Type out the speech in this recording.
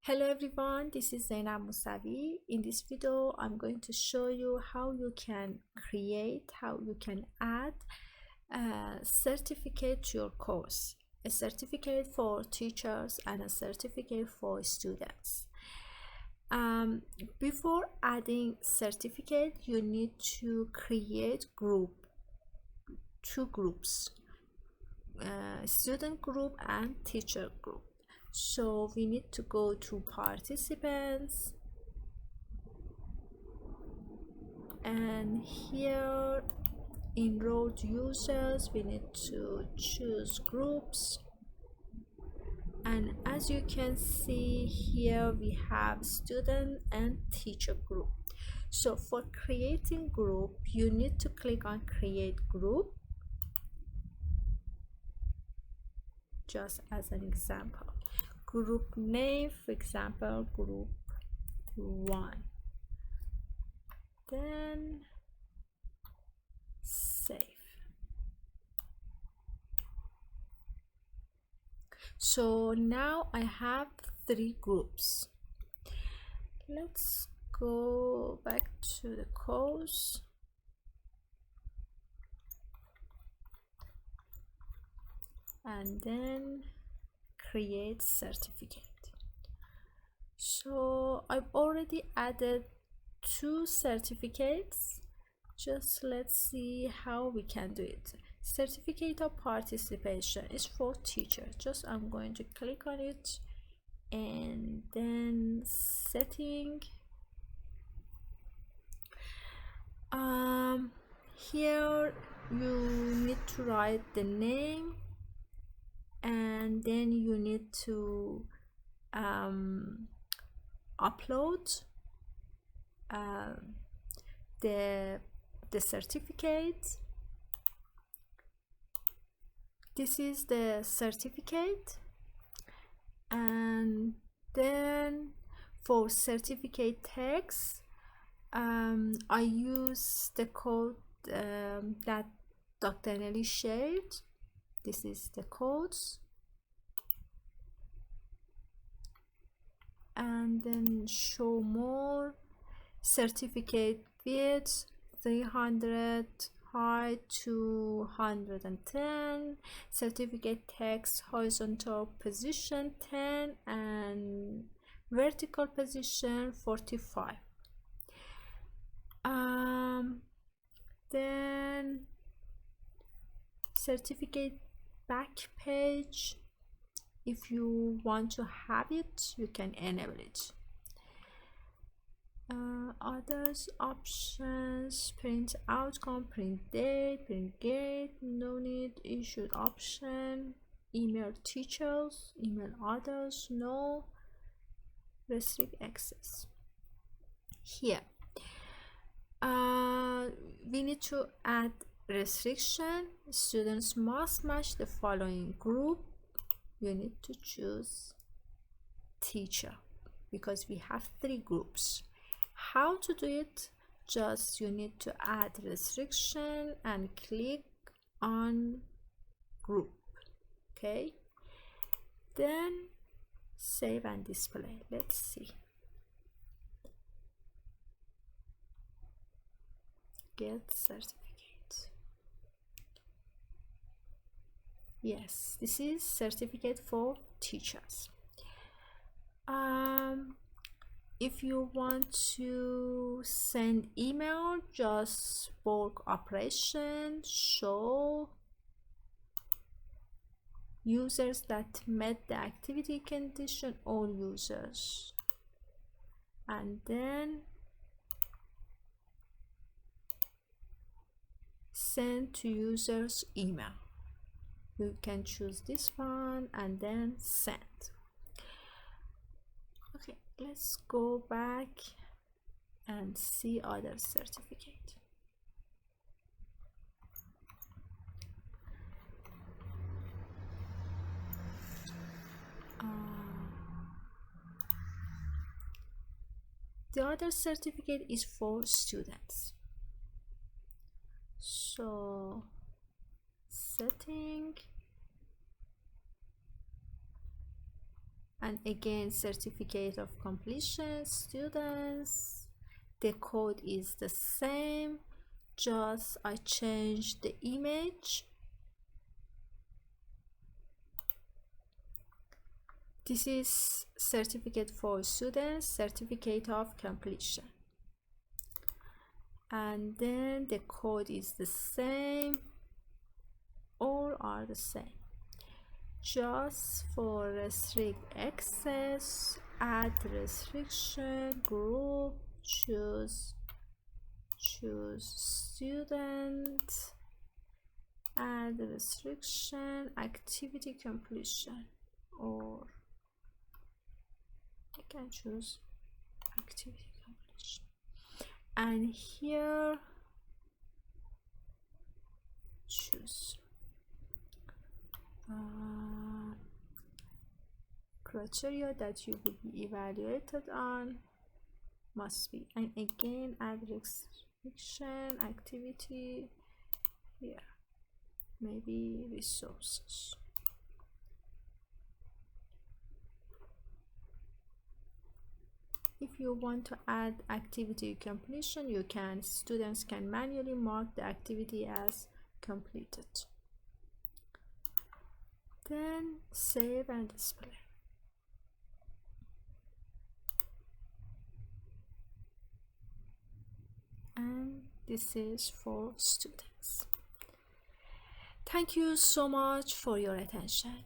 Hello everyone, this is Zainab Musavi. In this video, I'm going to show you how you can add a certificate to your course. A certificate for teachers and a certificate for students. Before adding certificate, you need to create two groups, student group and teacher group. So we need to go to participants, and here enrolled users we need to choose groups, and as you can see here we have student and teacher group. So for creating group, you need to click on create group, just as an example. Group name, for example, group 1, then save. So now I have 3 groups. Let's go back to the course and then create certificate. So I've already added 2 certificates. Just let's see how we can do it. Certificate of participation is for teacher. Just I'm going to click on it and then setting. Here you need to write the name, and then you need to upload the certificate. This is the certificate, and then for certificate text, I use the code that Dr. Nelly shared. This is the codes, and then show more. Certificate width 300, height 210, certificate text horizontal position 10 and vertical position 45. Then certificate back page, if you want to have it, you can enable it. Others options, print outcome, print date, print gate, no need, issued option, email teachers, email others, no, restrict access. Here we need to add restriction. Students must match the following group. You need to choose teacher because we have 3 groups. How to do it? Just you need to add restriction and click on group. Okay, then save and display. Let's see. Get certificate. Yes, this is certificate for teachers. If you want to send email, just bulk operation, show users that met the activity condition, all users, and then send to users email. You can choose this one and then send. Okay, let's go back and see other certificate. The other certificate is for students. So setting, And again, certificate of completion, students, the code is the same, just I changed the image. This is certificate for students, certificate of completion. And then the code is the same, all are the same. Just for restrict access, add restriction group, choose student, add restriction, activity completion, or I can choose activity completion. And here choose criteria that you will be evaluated on must be, and again add restriction activity here, maybe resources. If you want to add activity completion, you can, students can manually mark the activity as completed. Then save and display. And this is for students. Thank you so much for your attention.